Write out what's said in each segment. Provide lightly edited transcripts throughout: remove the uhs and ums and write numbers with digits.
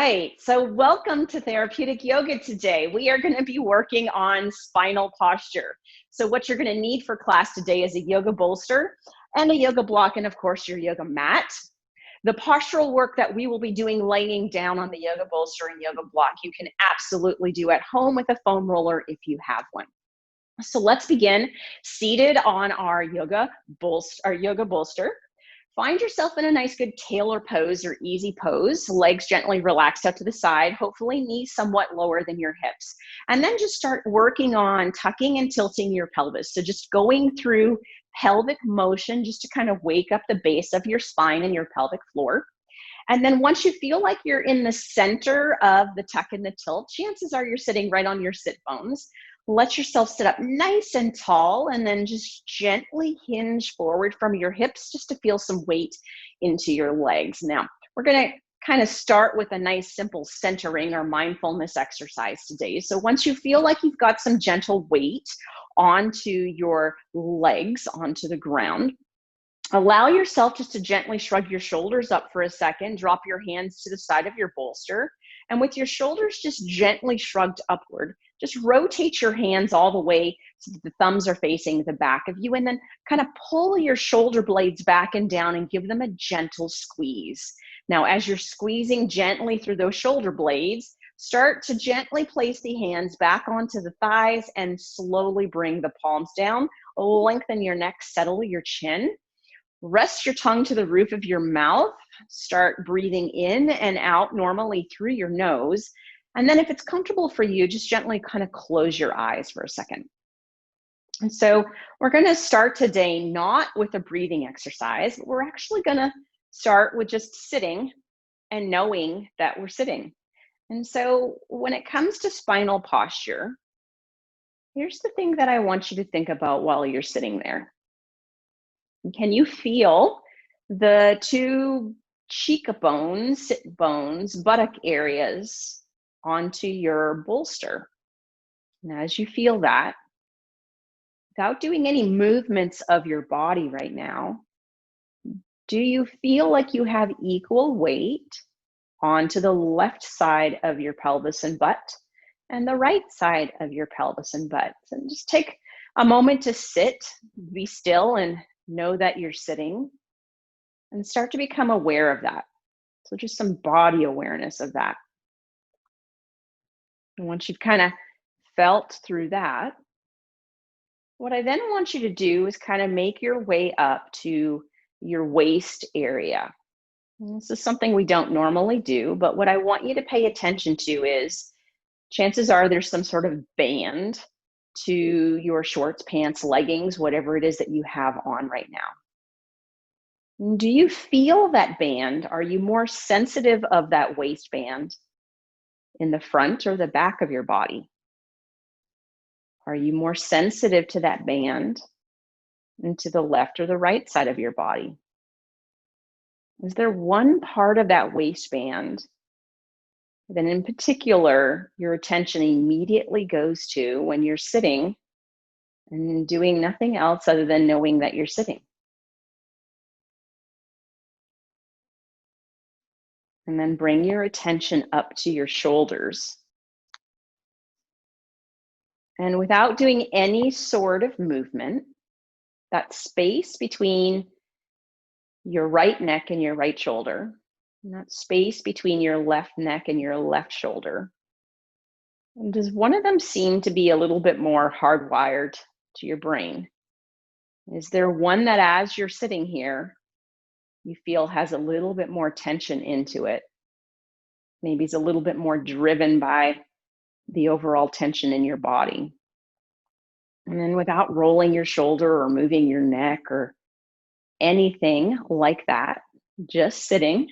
right, so welcome to Therapeutic Yoga today. We are going to be working on spinal posture. So what you're going to need for class today is a yoga bolster and a yoga block, and of course your yoga mat. The postural work that we will be doing laying down on the yoga bolster and yoga block, you can absolutely do at home with a foam roller if you have one. So let's begin seated on our yoga bolster. Find yourself in a nice good tailor pose or easy pose, legs gently relaxed up to the side, hopefully knees somewhat lower than your hips. And then just start working on tucking and tilting your pelvis. So just going through pelvic motion just to kind of wake up the base of your spine and your pelvic floor. And then once you feel like you're in the center of the tuck and the tilt, chances are you're sitting right on your sit bones. Let yourself sit up nice and tall and then just gently hinge forward from your hips just to feel some weight into your legs. Now, we're going to kind of start with a nice simple centering or mindfulness exercise today. So once you feel like you've got some gentle weight onto your legs, onto the ground, allow yourself just to gently shrug your shoulders up for a second, drop your hands to the side of your bolster, and with your shoulders just gently shrugged upward, just rotate your hands all the way so that the thumbs are facing the back of you, and then kind of pull your shoulder blades back and down and give them a gentle squeeze. Now, as you're squeezing gently through those shoulder blades, start to gently place the hands back onto the thighs and slowly bring the palms down. Lengthen your neck, settle your chin. Rest your tongue to the roof of your mouth. Start breathing in and out normally through your nose. And then if it's comfortable for you, just gently kind of close your eyes for a second. And so we're going to start today not with a breathing exercise, but we're actually going to start with just sitting and knowing that we're sitting. And so when it comes to spinal posture, here's the thing that I want you to think about while you're sitting there. Can you feel the two cheekbones, sit bones, buttock areas onto your bolster? And as you feel that, without doing any movements of your body right now, do you feel like you have equal weight onto the left side of your pelvis and butt and the right side of your pelvis and butt? And just take a moment to sit, be still, and know that you're sitting, and start to become aware of that. So just some body awareness of that. And once you've kind of felt through that, what I then want you to do is kind of make your way up to your waist area. And this is something we don't normally do, but what I want you to pay attention to is chances are there's some sort of band to your shorts, pants, leggings, whatever it is that you have on right now. Do you feel that band? Are you more sensitive of that waistband in the front or the back of your body? Are you more sensitive to that band into the left or the right side of your body? Is there one part of that waistband that in particular your attention immediately goes to when you're sitting and doing nothing else other than knowing that you're sitting? And then bring your attention up to your shoulders. And without doing any sort of movement, that space between your right neck and your right shoulder, and that space between your left neck and your left shoulder, and does one of them seem to be a little bit more hardwired to your brain? Is there one that as you're sitting here, you feel has a little bit more tension into it? Maybe it's a little bit more driven by the overall tension in your body. And then without rolling your shoulder or moving your neck or anything like that, just sitting,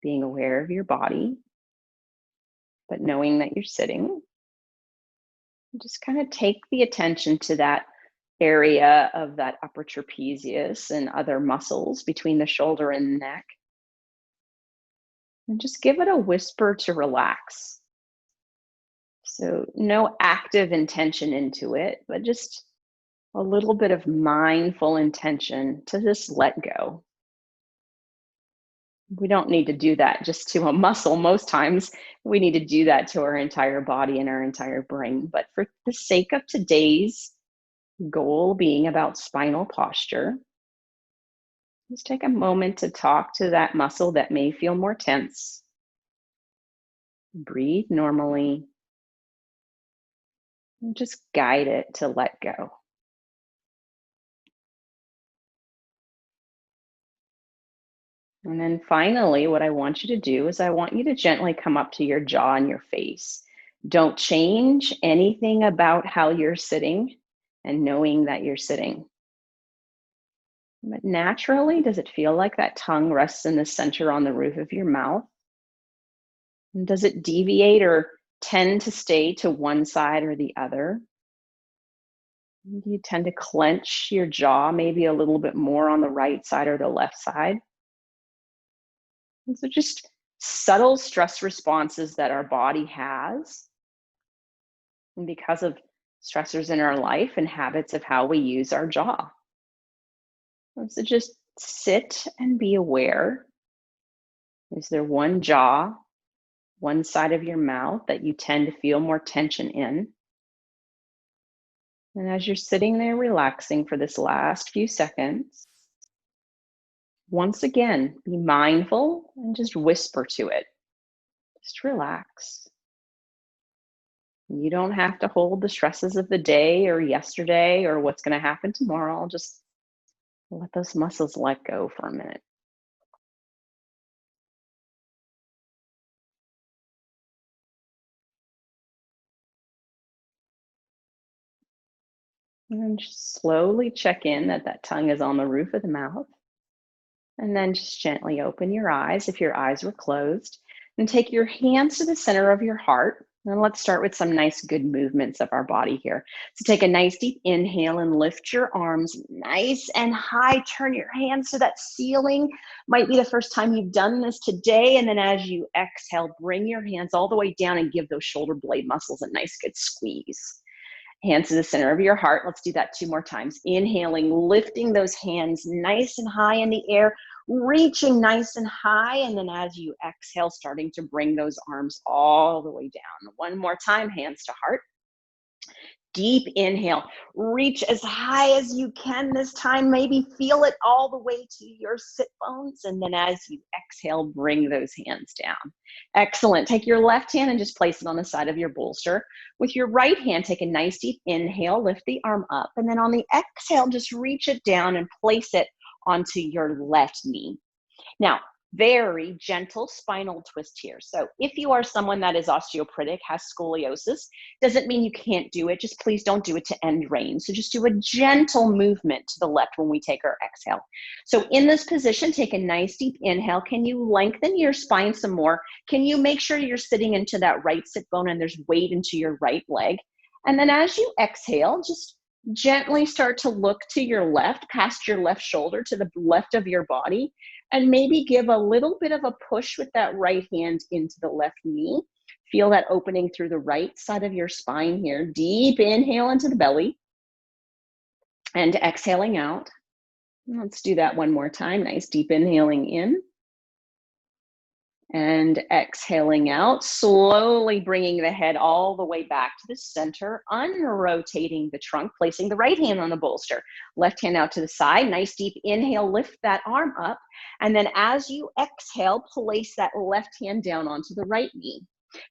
being aware of your body, but knowing that you're sitting, just kind of take the attention to that area of that upper trapezius and other muscles between the shoulder and the neck. And just give it a whisper to relax. So no active intention into it, but just a little bit of mindful intention to just let go. We don't need to do that just to a muscle. Most times we need to do that to our entire body and our entire brain. But for the sake of today's goal being about spinal posture, just take a moment to talk to that muscle that may feel more tense. Breathe normally and just guide it to let go. And then finally, what I want you to do is I want you to gently come up to your jaw and your face. Don't change anything about how you're sitting and knowing that you're sitting. But naturally, does it feel like that tongue rests in the center on the roof of your mouth? And does it deviate or tend to stay to one side or the other? Do you tend to clench your jaw maybe a little bit more on the right side or the left side? And so just subtle stress responses that our body has, and because of stressors in our life and habits of how we use our jaw. And so just sit and be aware. Is there one jaw, one side of your mouth that you tend to feel more tension in? And as you're sitting there relaxing for this last few seconds, once again, be mindful and just whisper to it. Just relax. You don't have to hold the stresses of the day or yesterday or what's going to happen tomorrow. Just let those muscles let go for a minute. And then just slowly check in that that tongue is on the roof of the mouth. And then just gently open your eyes if your eyes were closed. And take your hands to the center of your heart. And let's start with some nice, good movements of our body here. So take a nice deep inhale and lift your arms nice and high. Turn your hands to that ceiling. Might be the first time you've done this today. And then as you exhale, bring your hands all the way down and give those shoulder blade muscles a nice, good squeeze. Hands to the center of your heart. Let's do that 2 more times. Inhaling, lifting those hands nice and high in the air, reaching nice and high. And then as you exhale, starting to bring those arms all the way down. 1 more time, hands to heart. Deep inhale, reach as high as you can this time. Maybe feel it all the way to your sit bones. And then as you exhale, bring those hands down. Excellent. Take your left hand and just place it on the side of your bolster. With your right hand, take a nice deep inhale, lift the arm up. And then on the exhale, just reach it down and place it onto your left knee. Now, very gentle spinal twist here. So if you are someone that is osteoporotic, has scoliosis, doesn't mean you can't do it. Just please don't do it to end range. So just do a gentle movement to the left when we take our exhale. So in this position, take a nice deep inhale. Can you lengthen your spine some more? Can you make sure you're sitting into that right sit bone and there's weight into your right leg? And then as you exhale, just gently start to look to your left, past your left shoulder, to the left of your body. And maybe give a little bit of a push with that right hand into the left knee. Feel that opening through the right side of your spine here. Deep inhale into the belly and exhaling out. Let's do that 1 more time. Nice deep inhaling in and exhaling out. Slowly bringing the head all the way back to the center, unrotating the trunk, placing the right hand on the bolster, left hand out to the side. Nice deep inhale, lift that arm up. And then as you exhale, place that left hand down onto the right knee.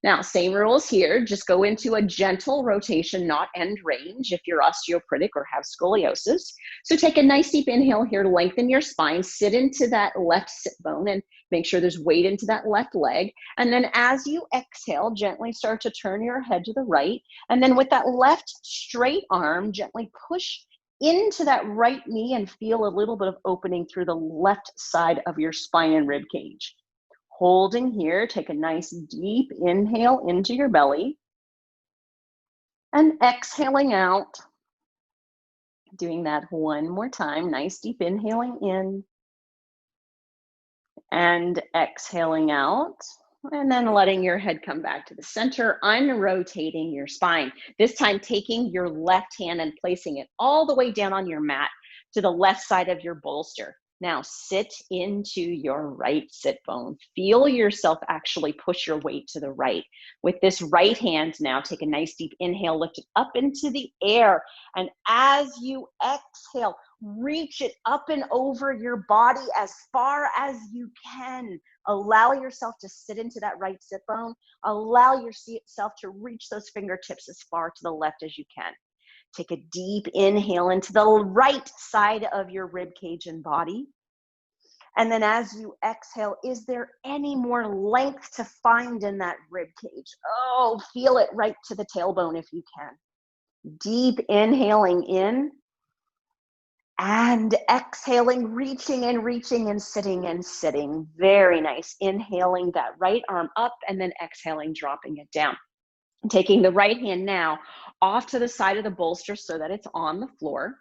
Now, same rules here. Just go into a gentle rotation, not end range if you're osteoporotic or have scoliosis. So take a nice deep inhale here, lengthen your spine, sit into that left sit bone and make sure there's weight into that left leg. And then as you exhale, gently start to turn your head to the right. And then with that left straight arm, gently push into that right knee and feel a little bit of opening through the left side of your spine and rib cage. Holding here, take a nice deep inhale into your belly and exhaling out. Doing that 1 more time. Nice deep inhaling in and exhaling out. And then letting your head come back to the center, unrotating your spine. This time taking your left hand and placing it all the way down on your mat to the left side of your bolster. Now sit into your right sit bone. Feel yourself actually push your weight to the right. With this right hand now, take a nice deep inhale, lift it up into the air. And as you exhale, reach it up and over your body as far as you can. Allow yourself to sit into that right sit bone. Allow yourself to reach those fingertips as far to the left as you can. Take a deep inhale into the right side of your rib cage and body. And then as you exhale, is there any more length to find in that rib cage? Oh, feel it right to the tailbone if you can. Deep inhaling in and exhaling, reaching and reaching and sitting and sitting. Very nice. Inhaling that right arm up and then exhaling, dropping it down. Taking the right hand now off to the side of the bolster so that it's on the floor.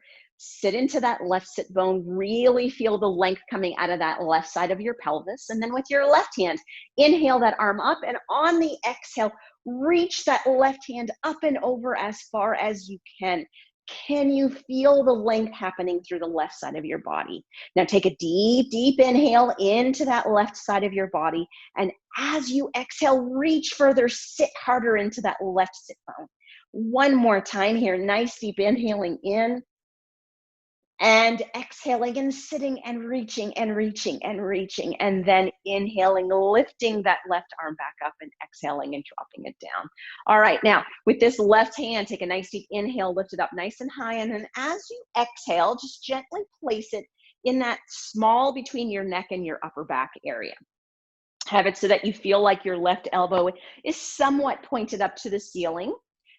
Sit into that left sit bone. Really feel the length coming out of that left side of your pelvis. And then with your left hand, inhale that arm up, and on the exhale, reach that left hand up and over as far as you can. Can you feel the length happening through the left side of your body? Now take a deep, deep inhale into that left side of your body. And as you exhale, reach further, sit harder into that left sit bone. One more time here. Nice deep inhaling in and exhaling and sitting and reaching and reaching and reaching. And then inhaling, lifting that left arm back up and exhaling and dropping it down. All right, now with this left hand, take a nice deep inhale, lift it up nice and high. And then as you exhale, just gently place it in that small between your neck and your upper back area. Have it so that you feel like your left elbow is somewhat pointed up to the ceiling.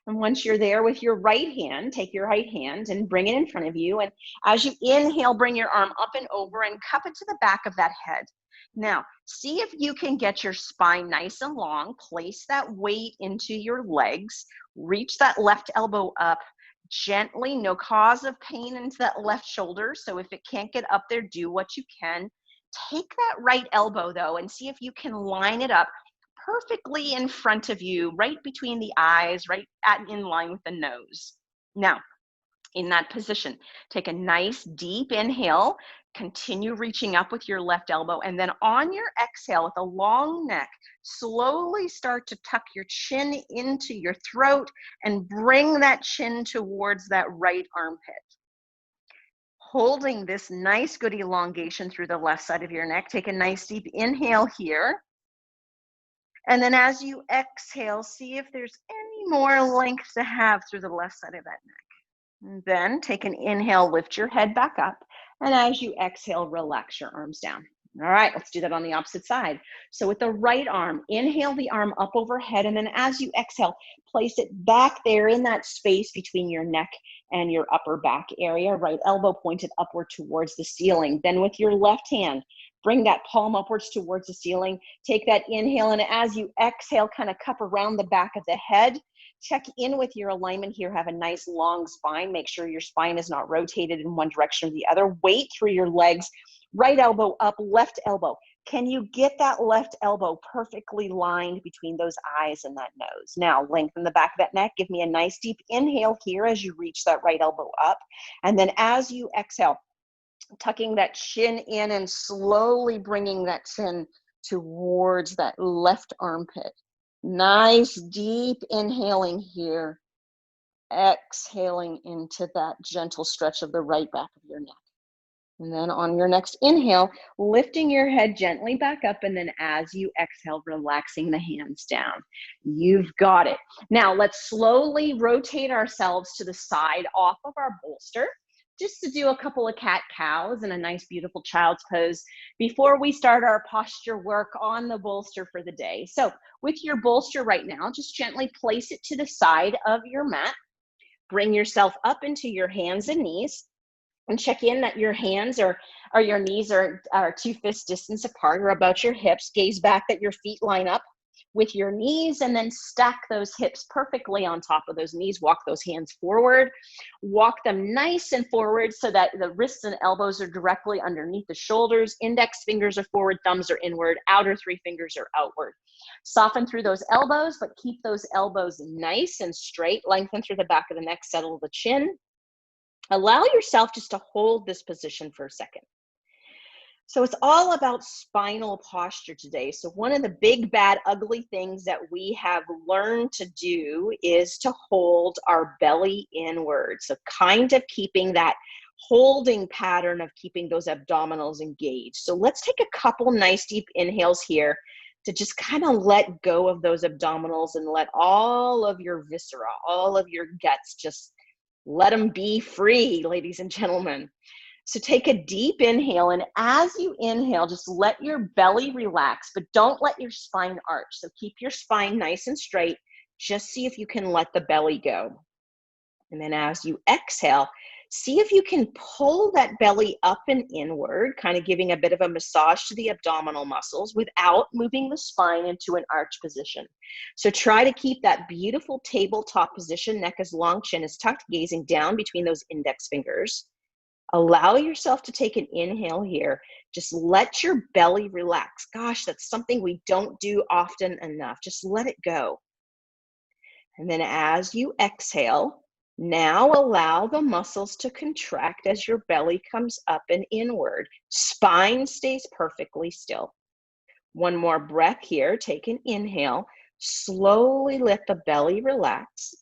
And once you're there with your right hand, take your right hand and bring it in front of you. And as you inhale, bring your arm up and over and cup it to the back of that head. Now, see if you can get your spine nice and long. Place that weight into your legs. Reach that left elbow up gently. No cause of pain into that left shoulder. So if it can't get up there, do what you can. Take that right elbow, though, and see if you can line it up perfectly in front of you, right between the eyes, in line with the nose. Now, in that position, take a nice deep inhale, continue reaching up with your left elbow, and then on your exhale with a long neck, slowly start to tuck your chin into your throat and bring that chin towards that right armpit. Holding this nice good elongation through the left side of your neck, take a nice deep inhale here. And then as you exhale, see if there's any more length to have through the left side of that neck. And then take an inhale, lift your head back up. And as you exhale, relax your arms down. All right, let's do that on the opposite side. So with the right arm, inhale the arm up overhead. And then as you exhale, place it back there in that space between your neck and your upper back area. Right elbow pointed upward towards the ceiling. Then with your left hand, bring that palm upwards towards the ceiling. Take that inhale, and as you exhale, kind of cup around the back of the head. Check in with your alignment here. Have a nice long spine. Make sure your spine is not rotated in one direction or the other. Weight through your legs. Right elbow up, left elbow. Can you get that left elbow perfectly lined between those eyes and that nose? Now, lengthen the back of that neck. Give me a nice deep inhale here as you reach that right elbow up. And then as you exhale, tucking that chin in and slowly bringing that chin towards that left armpit. Nice deep inhaling here. Exhaling into that gentle stretch of the right back of your neck. And then on your next inhale, lifting your head gently back up, and then as you exhale, relaxing the hands down. You've got it. Now let's slowly rotate ourselves to the side off of our bolster, just to do a couple of cat-cows and a nice, beautiful child's pose before we start our posture work on the bolster for the day. So with your bolster right now, just gently place it to the side of your mat. Bring yourself up into your hands and knees. And check in that your hands or your knees are 2 fist distance apart or about your hips. Gaze back that your feet line up with your knees, and then stack those hips perfectly on top of those knees. Walk those hands forward. Walk them nice and forward so that the wrists and elbows are directly underneath the shoulders. Index fingers are forward, thumbs are inward, outer 3 fingers are outward. Soften through those elbows, but keep those elbows nice and straight. Lengthen through the back of the neck, settle the chin. Allow yourself just to hold this position for a second. So it's all about spinal posture today. So one of the big, bad, ugly things that we have learned to do is to hold our belly inward. So kind of keeping that holding pattern of keeping those abdominals engaged. So let's take a couple nice deep inhales here to just kind of let go of those abdominals and let all of your viscera, all of your guts, just let them be free, ladies and gentlemen. So take a deep inhale, and as you inhale, just let your belly relax, but don't let your spine arch. So keep your spine nice and straight. Just see if you can let the belly go. And then as you exhale, see if you can pull that belly up and inward, kind of giving a bit of a massage to the abdominal muscles without moving the spine into an arch position. So try to keep that beautiful tabletop position, neck is long, chin is tucked, gazing down between those index fingers. Allow yourself to take an inhale here. Just let your belly relax. Gosh, that's something we don't do often enough. Just let it go. And then as you exhale, now allow the muscles to contract as your belly comes up and inward. Spine stays perfectly still. One more breath here. Take an inhale. Slowly let the belly relax.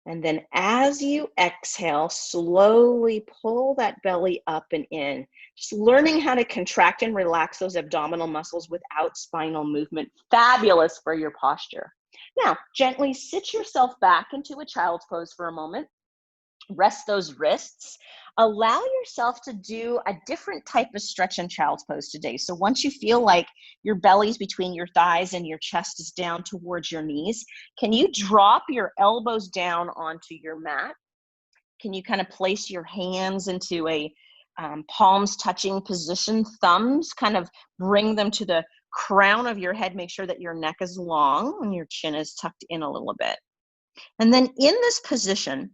And then as you exhale, slowly pull that belly up and in. Just learning how to contract and relax those abdominal muscles without spinal movement. Fabulous for your posture. Now, gently sit yourself back into a child's pose for a moment. Rest those wrists. Allow yourself to do a different type of stretch in child's pose today. So once you feel like your belly's between your thighs and your chest is down towards your knees, can you drop your elbows down onto your mat? Can you kind of place your hands into a palms touching position, thumbs kind of bring them to the crown of your head. Make sure that your neck is long and your chin is tucked in a little bit. And then in this position,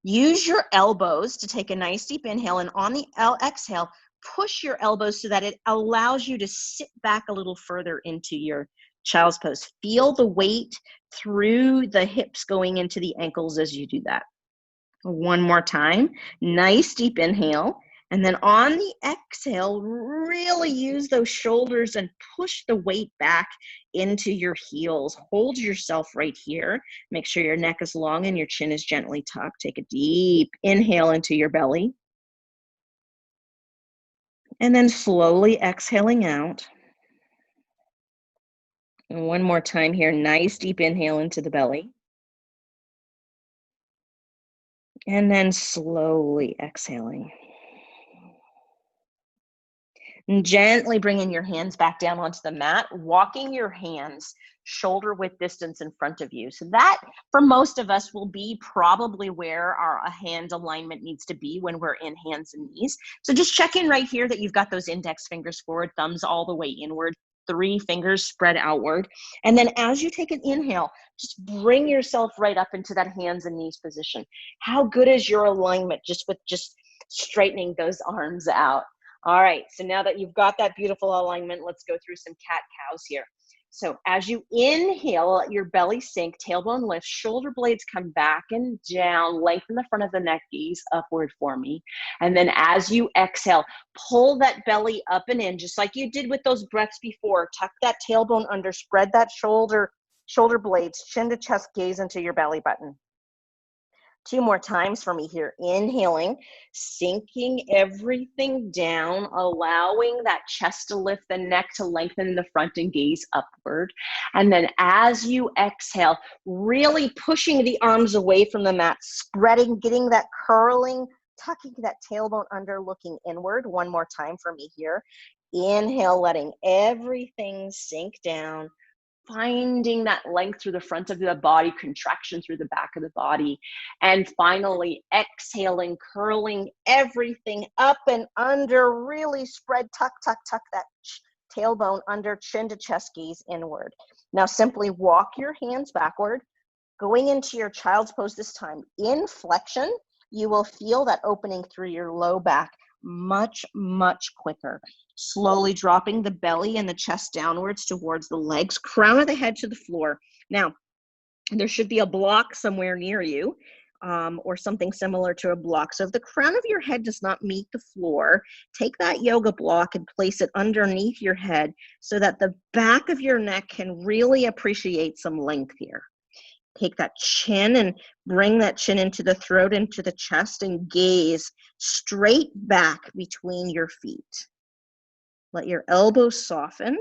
use your elbows to take a nice deep inhale, and on the exhale, push your elbows so that it allows you to sit back a little further into your child's pose. Feel the weight through the hips going into the ankles as you do that. One more time, nice deep inhale. And then on the exhale, really use those shoulders and push the weight back into your heels. Hold yourself right here. Make sure your neck is long and your chin is gently tucked. Take a deep inhale into your belly. And then slowly exhaling out. And one more time here, nice deep inhale into the belly. And then slowly exhaling. And gently bringing your hands back down onto the mat, walking your hands shoulder width distance in front of you. So that, for most of us, will be probably where our hand alignment needs to be when we're in hands and knees. So just check in right here that you've got those index fingers forward, thumbs all the way inward, 3 fingers spread outward. And then as you take an inhale, just bring yourself right up into that hands and knees position. How good is your alignment just with just straightening those arms out? All right, so now that you've got that beautiful alignment, let's go through some cat-cows here. So as you inhale, let your belly sink, tailbone lift, shoulder blades come back and down, lengthen the front of the neck, gaze upward for me. And then as you exhale, pull that belly up and in, just like you did with those breaths before. Tuck that tailbone under, spread that shoulder blades, chin to chest, gaze into your belly button. 2 more times for me here. Inhaling, sinking everything down, allowing that chest to lift, the neck to lengthen in the front and gaze upward. And then as you exhale, really pushing the arms away from the mat, spreading, getting that curling, tucking that tailbone under, looking inward. 1 more time for me here. Inhale, letting everything sink down. Finding that length through the front of the body, contraction through the back of the body. And finally, exhaling, curling everything up and under, really spread, tuck, tuck, tuck that tailbone under, chin to chest, gaze inward. Now simply walk your hands backward, going into your child's pose this time. In flexion, you will feel that opening through your low back much, much quicker. Slowly dropping the belly and the chest downwards towards the legs, crown of the head to the floor. Now, there should be a block somewhere near you. or something similar to a block. So if the crown of your head does not meet the floor, take that yoga block and place it underneath your head so that the back of your neck can really appreciate some length here. Take that chin and bring that chin into the throat, into the chest, and gaze straight back between your feet. Let your elbows soften.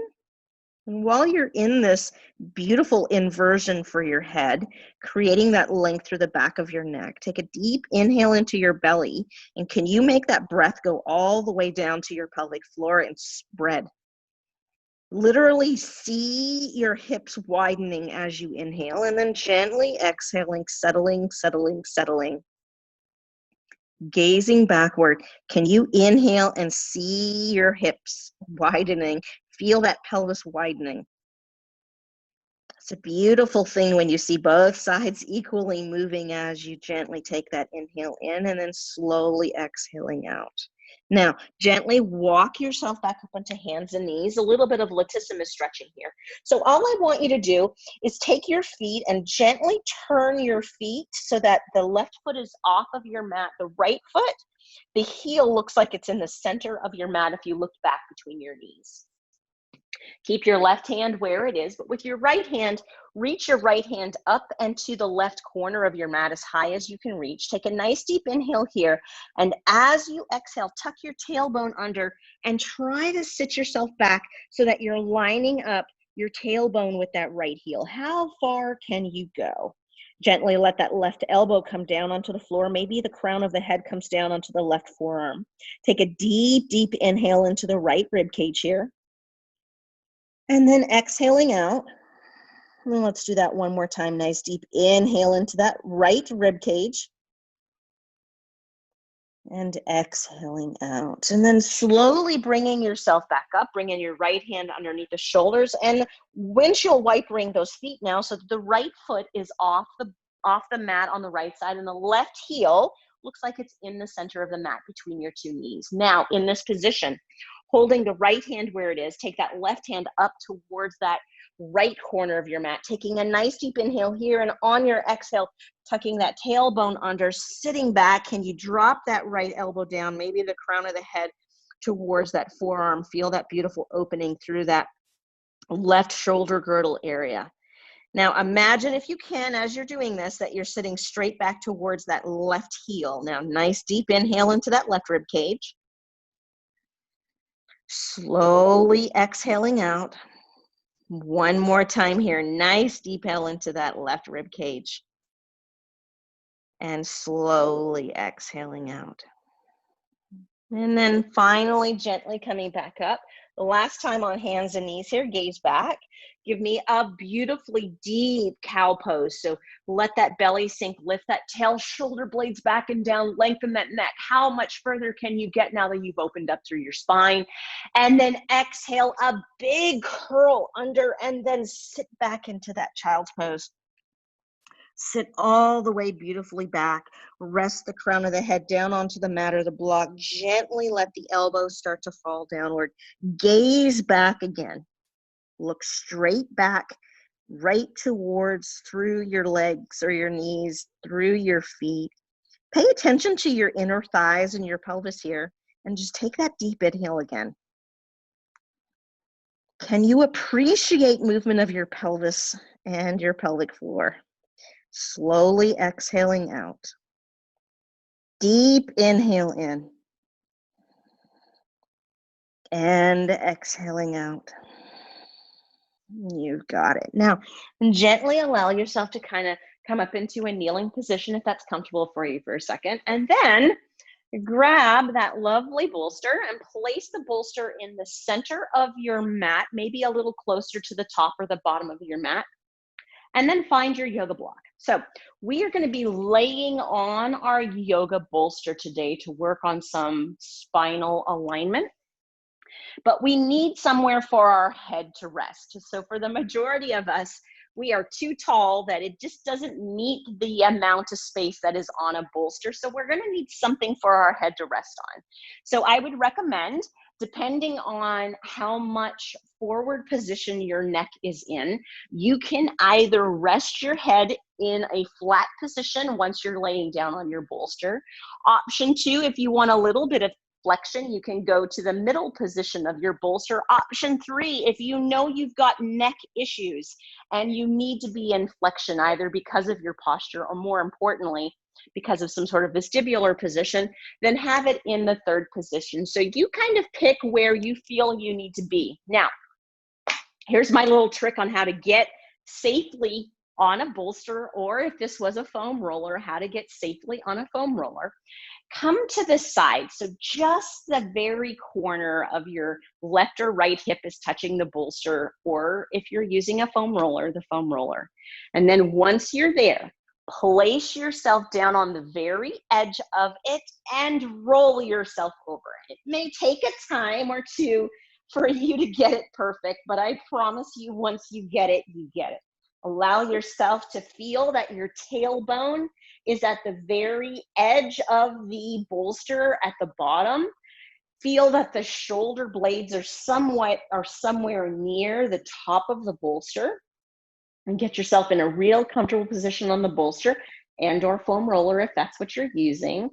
And while you're in this beautiful inversion for your head, creating that length through the back of your neck, take a deep inhale into your belly. And can you make that breath go all the way down to your pelvic floor and spread? Literally see your hips widening as you inhale, and then gently exhaling, settling, settling, settling. Gazing backward, can you inhale and see your hips widening? Feel that pelvis widening. It's a beautiful thing when you see both sides equally moving as you gently take that inhale in and then slowly exhaling out. Now, gently walk yourself back up onto hands and knees, a little bit of latissimus stretching here. So all I want you to do is take your feet and gently turn your feet so that the left foot is off of your mat, the right foot, the heel looks like it's in the center of your mat if you looked back between your knees. Keep your left hand where it is, but with your right hand, reach your right hand up and to the left corner of your mat as high as you can reach. Take a nice deep inhale here, and as you exhale, tuck your tailbone under and try to sit yourself back so that you're lining up your tailbone with that right heel. How far can you go? Gently let that left elbow come down onto the floor. Maybe the crown of the head comes down onto the left forearm. Take a deep, deep inhale into the right rib cage here. And then exhaling out. And let's do that one more time. Nice deep inhale into that right rib cage. And exhaling out. And then slowly bringing yourself back up, bringing your right hand underneath the shoulders and windshield wipering those feet now so that the right foot is off the mat on the right side and the left heel looks like it's in the center of the mat between your two knees. Now, in this position, holding the right hand where it is, take that left hand up towards that right corner of your mat, taking a nice deep inhale here, and on your exhale, tucking that tailbone under, sitting back. Can you drop that right elbow down, maybe the crown of the head towards that forearm? Feel that beautiful opening through that left shoulder girdle area. Now imagine, if you can, as you're doing this, that you're sitting straight back towards that left heel. Now nice deep inhale into that left rib cage. Slowly exhaling out. One more time here. Nice deep inhale into that left rib cage. And slowly exhaling out. And then finally gently coming back up. The last time on hands and knees here, gaze back. Give me a beautifully deep cow pose. So let that belly sink, lift that tail, shoulder blades back and down, lengthen that neck. How much further can you get now that you've opened up through your spine? And then exhale, a big curl under, and then sit back into that child's pose. Sit all the way beautifully back. Rest the crown of the head down onto the mat or the block. Gently let the elbows start to fall downward. Gaze back again. Look straight back, right towards, through your legs or your knees, through your feet. Pay attention to your inner thighs and your pelvis here, and just take that deep inhale again. Can you appreciate movement of your pelvis and your pelvic floor? Slowly exhaling out. Deep inhale in. And exhaling out. You've got it. Now, gently allow yourself to kind of come up into a kneeling position if that's comfortable for you for a second. And then grab that lovely bolster and place the bolster in the center of your mat, maybe a little closer to the top or the bottom of your mat. And then find your yoga block. So we are going to be laying on our yoga bolster today to work on some spinal alignment. But we need somewhere for our head to rest. So for the majority of us, we are too tall that it just doesn't meet the amount of space that is on a bolster. So we're going to need something for our head to rest on. So I would recommend, depending on how much forward position your neck is in, you can either rest your head in a flat position once you're laying down on your bolster. Option 2, if you want a little bit of flexion, you can go to the middle position of your bolster. Option 3, if you know you've got neck issues and you need to be in flexion, either because of your posture or, more importantly, because of some sort of vestibular position, then have it in the third position. So you kind of pick where you feel you need to be. Now, here's my little trick on how to get safely on a bolster, or if this was a foam roller, how to get safely on a foam roller. Come to the side. So just the very corner of your left or right hip is touching the bolster, or if you're using a foam roller, the foam roller. And then once you're there, place yourself down on the very edge of it and roll yourself over. It may take a time or two for you to get it perfect, but I promise you, once you get it, you get it. Allow yourself to feel that your tailbone is at the very edge of the bolster at the bottom. Feel that the shoulder blades are somewhere near the top of the bolster, and get yourself in a real comfortable position on the bolster and or foam roller if that's what you're using.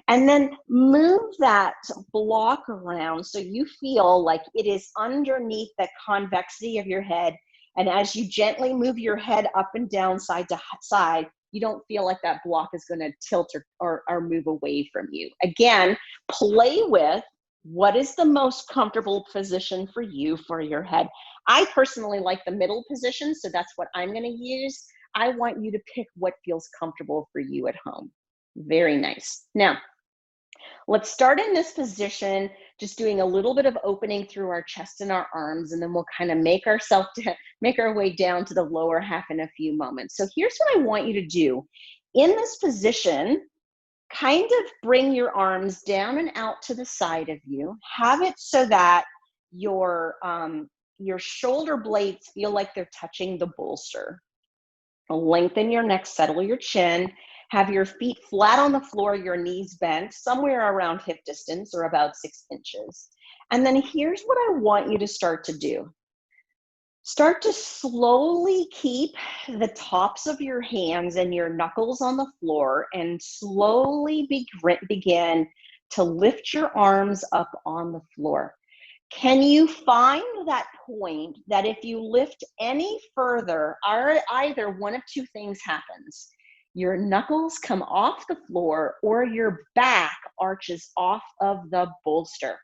And then move that block around so you feel like it is underneath the convexity of your head. And as you gently move your head up and down side to side, you don't feel like that block is going to tilt or move away from you. Again, play with what is the most comfortable position for you for your head. I personally like the middle position, so that's what I'm going to use. I want you to pick what feels comfortable for you at home. Very nice. Now, let's start in this position, just doing a little bit of opening through our chest and our arms, and then we'll kind of make our way down to the lower half in a few moments. So here's what I want you to do. In this position, kind of bring your arms down and out to the side of you. Have it so that your shoulder blades feel like they're touching the bolster. Lengthen your neck, settle your chin. Have your feet flat on the floor, your knees bent, somewhere around hip distance or about 6 inches. And then here's what I want you to start to do. Start to slowly keep the tops of your hands and your knuckles on the floor and slowly begin to lift your arms up on the floor. Can you find that point that if you lift any further, either one of two things happens? Your knuckles come off the floor or your back arches off of the bolster.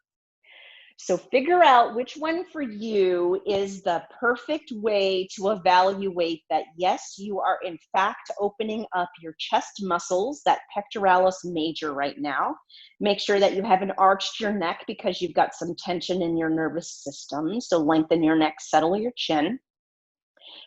So figure out which one for you is the perfect way to evaluate that, yes, you are in fact opening up your chest muscles, that pectoralis major right now. Make sure that you haven't arched your neck because you've got some tension in your nervous system. So lengthen your neck, settle your chin.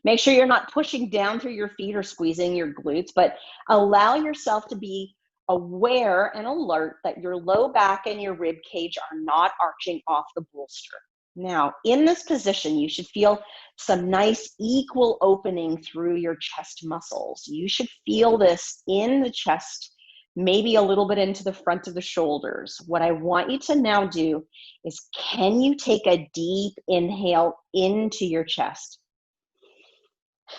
Make sure you're not pushing down through your feet or squeezing your glutes, but allow yourself to be aware and alert that your low back and your rib cage are not arching off the bolster. Now, in this position, you should feel some nice equal opening through your chest muscles. You should feel this in the chest, maybe a little bit into the front of the shoulders. What I want you to now do is, can you take a deep inhale into your chest?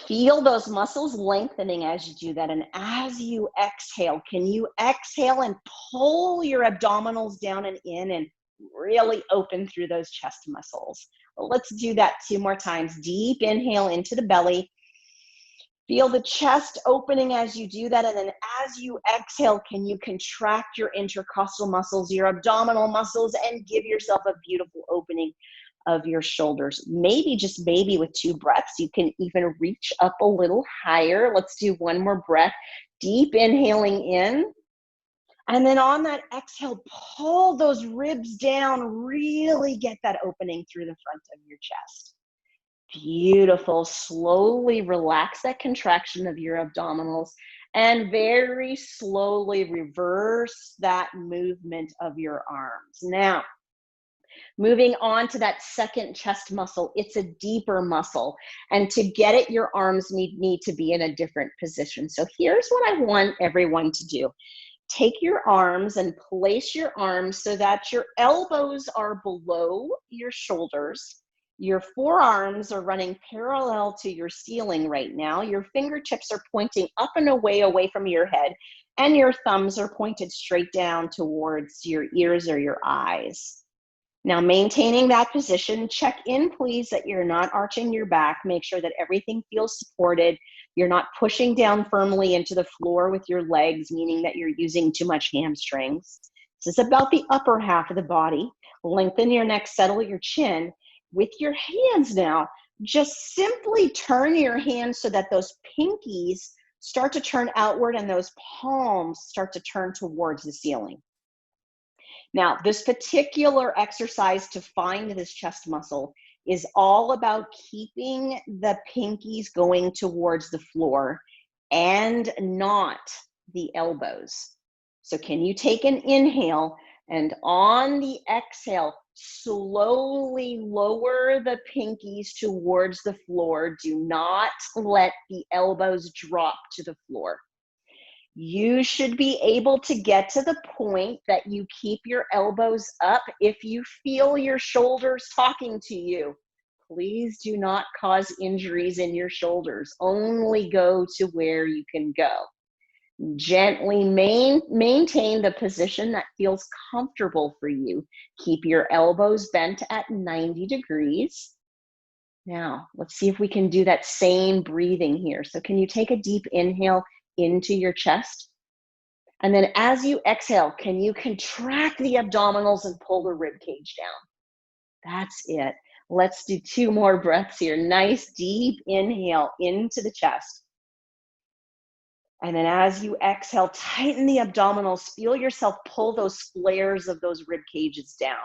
Feel those muscles lengthening as you do that. And as you exhale, can you exhale and pull your abdominals down and in and really open through those chest muscles? Well, let's do that 2 more times. Deep inhale into the belly. Feel the chest opening as you do that. And then as you exhale, can you contract your intercostal muscles, your abdominal muscles, and give yourself a beautiful opening of your shoulders. Maybe, just maybe, with 2 breaths, you can even reach up a little higher. Let's do 1 more breath. Deep inhaling in. And then on that exhale, pull those ribs down. Really get that opening through the front of your chest. Beautiful. Slowly relax that contraction of your abdominals and very slowly reverse that movement of your arms. Now, Moving on to that second chest muscle, it's a deeper muscle. And to get it, your arms need to be in a different position. So here's what I want everyone to do. Take your arms and place your arms so that your elbows are below your shoulders. Your forearms are running parallel to your ceiling right now. Your fingertips are pointing up and away from your head, and your thumbs are pointed straight down towards your ears or your eyes. Now, maintaining that position, check in, please, that you're not arching your back. Make sure that everything feels supported. You're not pushing down firmly into the floor with your legs, meaning that you're using too much hamstrings. This is about the upper half of the body. Lengthen your neck, settle your chin. With your hands now, just simply turn your hands so that those pinkies start to turn outward and those palms start to turn towards the ceiling. Now, this particular exercise to find this chest muscle is all about keeping the pinkies going towards the floor and not the elbows. So can you take an inhale, and on the exhale, slowly lower the pinkies towards the floor. Do not let the elbows drop to the floor. You should be able to get to the point that you keep your elbows up. If you feel your shoulders talking to you, please do not cause injuries in your shoulders. Only go to where you can go. Gently maintain the position that feels comfortable for you. Keep your elbows bent at 90 degrees. Now, let's see if we can do that same breathing here. So can you take a deep inhale into your chest? And then as you exhale, can you contract the abdominals and pull the rib cage down? That's it. Let's do 2 more breaths here. Nice deep inhale into the chest. And then as you exhale, tighten the abdominals. Feel yourself pull those flares of those rib cages down.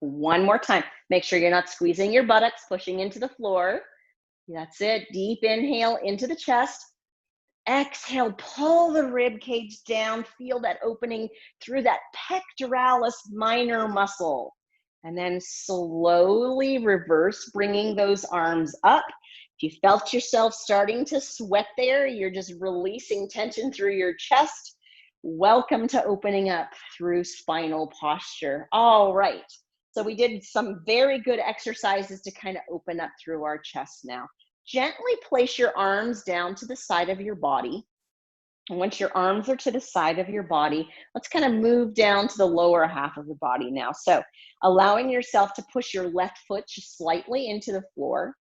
One more time. Make sure you're not squeezing your buttocks, pushing into the floor. That's it. Deep inhale into the chest. Exhale, pull the rib cage down. Feel that opening through that pectoralis minor muscle. And then slowly reverse, bringing those arms up. If you felt yourself starting to sweat there, you're just releasing tension through your chest. Welcome to opening up through spinal posture. All right. So we did some very good exercises to kind of open up through our chest now. Gently place your arms down to the side of your body. And once your arms are to the side of your body, let's kind of move down to the lower half of the body now. So allowing yourself to push your left foot just slightly into the floor.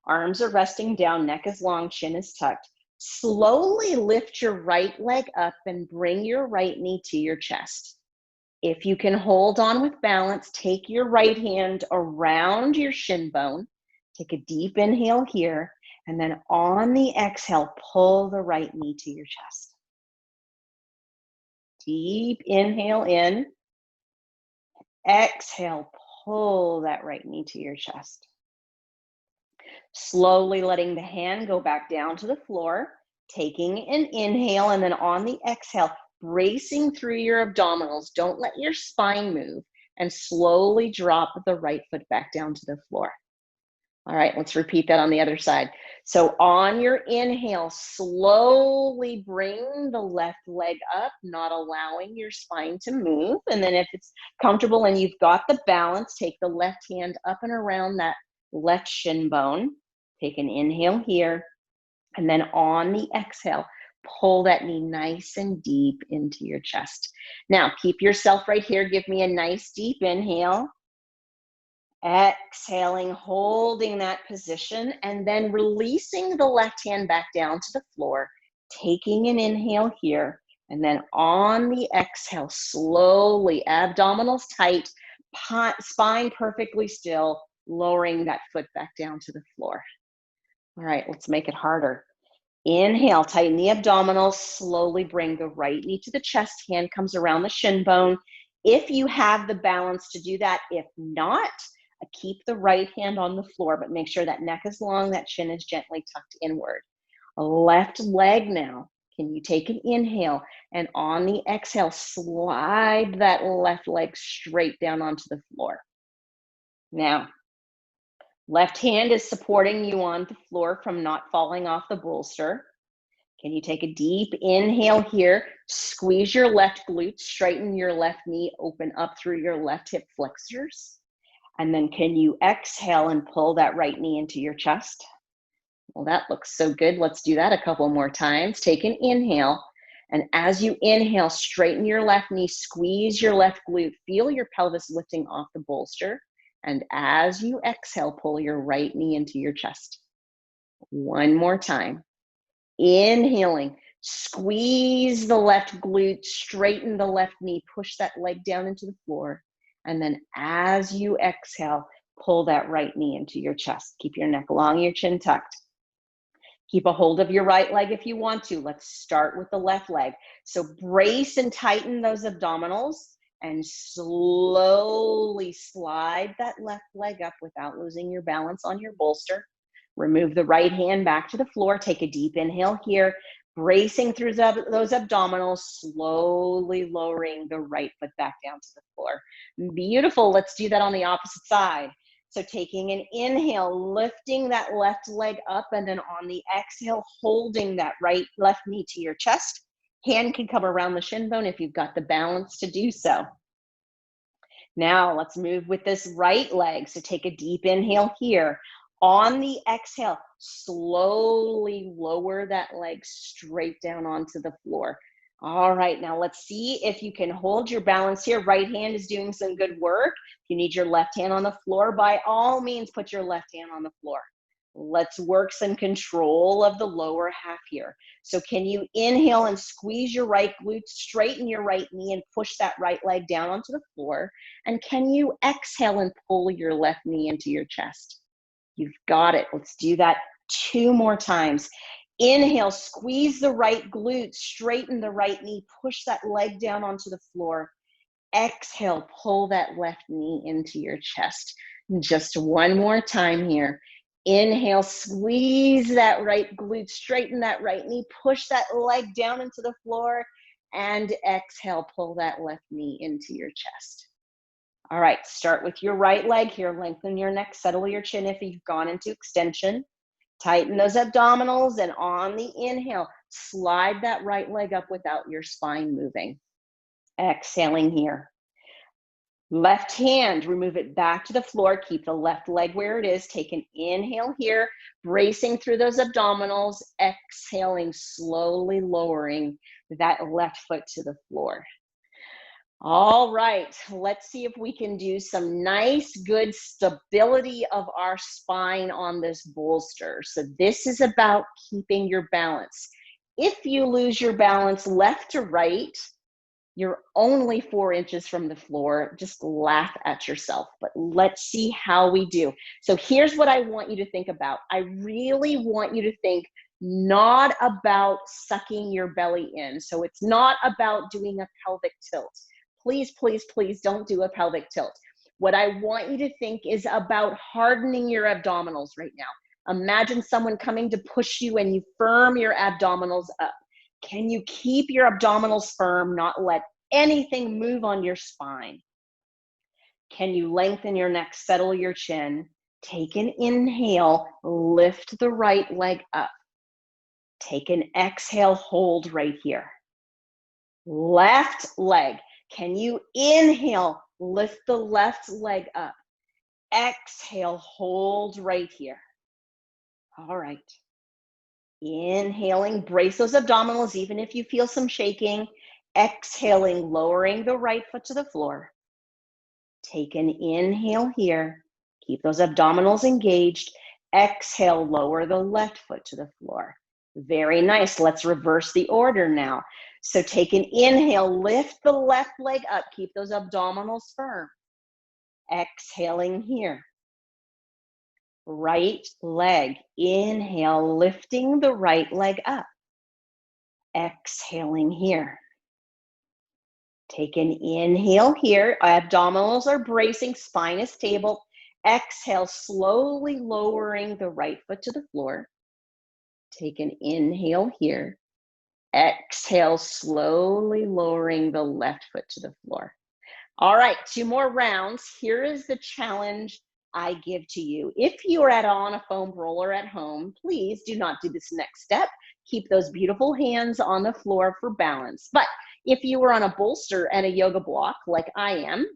Arms are resting down, neck is long, chin is tucked. Slowly lift your right leg up and bring your right knee to your chest. If you can hold on with balance, take your right hand around your shin bone. Take a deep inhale here, and then on the exhale, pull the right knee to your chest. Deep inhale in. Exhale, pull that right knee to your chest. Slowly letting the hand go back down to the floor, taking an inhale, and then on the exhale, bracing through your abdominals. Don't let your spine move, and slowly drop the right foot back down to the floor. All right, let's repeat that on the other side. So on your inhale, slowly bring the left leg up, not allowing your spine to move. And then if it's comfortable and you've got the balance, take the left hand up and around that left shin bone. Take an inhale here. And then on the exhale, pull that knee nice and deep into your chest. Now, keep yourself right here. Give me a nice deep inhale. Exhaling, holding that position, and then releasing the left hand back down to the floor, taking an inhale here, and then on the exhale, slowly, abdominals tight, spine perfectly still, lowering that foot back down to the floor. All right, let's make it harder. Inhale, tighten the abdominals, slowly bring the right knee to the chest, hand comes around the shin bone. If you have the balance to do that, if not, keep the right hand on the floor, but make sure that neck is long, that chin is gently tucked inward. Left leg now. Can you take an inhale, and on the exhale, slide that left leg straight down onto the floor. Now, left hand is supporting you on the floor from not falling off the bolster. Can you take a deep inhale here? Squeeze your left glute, straighten your left knee, open up through your left hip flexors. And then can you exhale and pull that right knee into your chest? Well, that looks so good. Let's do that a couple more times. Take an inhale. And as you inhale, straighten your left knee, squeeze your left glute, feel your pelvis lifting off the bolster. And as you exhale, pull your right knee into your chest. One more time. Inhaling, squeeze the left glute, straighten the left knee, push that leg down into the floor. And then as you exhale, pull that right knee into your chest. Keep your neck long, your chin tucked. Keep a hold of your right leg if you want to. Let's start with the left leg. So brace and tighten those abdominals and slowly slide that left leg up without losing your balance on your bolster. Remove the right hand back to the floor. Take a deep inhale here, bracing through those abdominals, slowly lowering the right foot back down to the floor. Beautiful. Let's do that on the opposite side. So taking an inhale, lifting that left leg up, and then on the exhale, holding that left knee to your chest. Hand can come around the shin bone if you've got the balance to do so. Now let's move with this right leg. So take a deep inhale here. On the exhale, slowly lower that leg straight down onto the floor. All right, now let's see if you can hold your balance here. Right hand is doing some good work. If you need your left hand on the floor, by all means, put your left hand on the floor. Let's work some control of the lower half here. So can you inhale and squeeze your right glute, straighten your right knee, and push that right leg down onto the floor? And can you exhale and pull your left knee into your chest? You've got it. Let's do that 2 more times. Inhale, squeeze the right glute, straighten the right knee, push that leg down onto the floor. Exhale, pull that left knee into your chest. Just one more time here. Inhale, squeeze that right glute, straighten that right knee, push that leg down into the floor, and exhale, pull that left knee into your chest. All right, start with your right leg here. Lengthen your neck, settle your chin if you've gone into extension. Tighten those abdominals, and on the inhale, slide that right leg up without your spine moving. Exhaling here. Left hand, remove it back to the floor. Keep the left leg where it is. Take an inhale here, bracing through those abdominals. Exhaling, slowly lowering that left foot to the floor. All right, let's see if we can do some nice, good stability of our spine on this bolster. So this is about keeping your balance. If you lose your balance left to right, you're only 4 inches from the floor. Just laugh at yourself, but let's see how we do. So here's what I want you to think about. I really want you to think not about sucking your belly in. So it's not about doing a pelvic tilt. Please, please, please don't do a pelvic tilt. What I want you to think is about hardening your abdominals right now. Imagine someone coming to push you and you firm your abdominals up. Can you keep your abdominals firm, not let anything move on your spine? Can you lengthen your neck, settle your chin? Take an inhale, lift the right leg up. Take an exhale, hold right here. Left leg. Can you inhale, lift the left leg up? Exhale, hold right here. All right. Inhaling, brace those abdominals even if you feel some shaking. Exhaling, lowering the right foot to the floor. Take an inhale here. Keep those abdominals engaged. Exhale, lower the left foot to the floor. Very nice. Let's reverse the order now. So take an inhale, lift the left leg up. Keep those abdominals firm. Exhaling here. Right leg. Inhale, lifting the right leg up. Exhaling here. Take an inhale here. Abdominals are bracing, spine is stable. Exhale, slowly lowering the right foot to the floor. Take an inhale here. Exhale, slowly lowering the left foot to the floor. All right, 2 more rounds. Here is the challenge I give to you. If you are on a foam roller at home, please do not do this next step. Keep those beautiful hands on the floor for balance. But if you are on a bolster and a yoga block like I am,